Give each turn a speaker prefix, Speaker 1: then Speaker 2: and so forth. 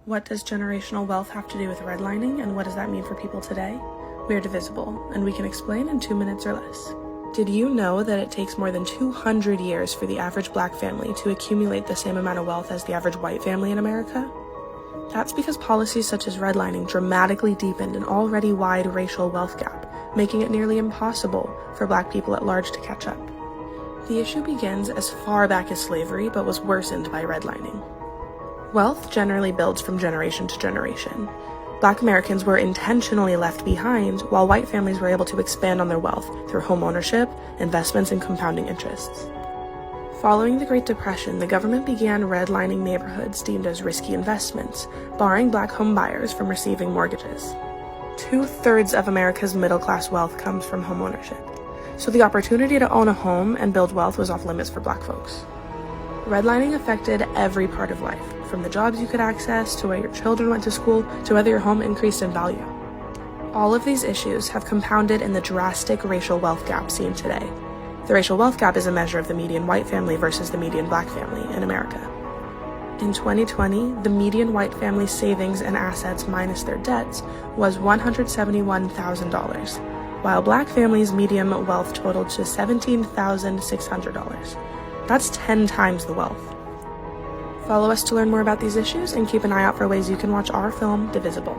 Speaker 1: What does generational wealth have to do with redlining, and what does that mean for people today? We are divisible, and we can explain in 2 minutes or less. Did you know that it takes more than 200 years for the average black family to accumulate the same amount of wealth as the average white family in America? That's because policies such as redlining dramatically deepened an already wide racial wealth gap, making it nearly impossible for black people at large to catch up. The issue begins as far back as slavery, but was worsened by redlining. Wealth generally builds from generation to generation. Black Americans were intentionally left behind, while white families were able to expand on their wealth through home ownership, investments, and compounding interests. Following the Great Depression, the government began redlining neighborhoods deemed as risky investments, barring black home buyers from receiving mortgages. 2/3 of America's middle-class wealth comes from home ownership, so the opportunity to own a home and build wealth was off limits for black folks. Redlining affected every part of life, from the jobs you could access, to where your children went to school, to whether your home increased in value. All of these issues have compounded in the drastic racial wealth gap seen today. The racial wealth gap is a measure of the median white family versus the median black family in America. In 2020, the median white family's savings and assets minus their debts was $171,000, while black families' median wealth totaled to $17,600. That's 10 times the wealth. Follow us to learn more about these issues and keep an eye out for ways you can watch our film, Divisible.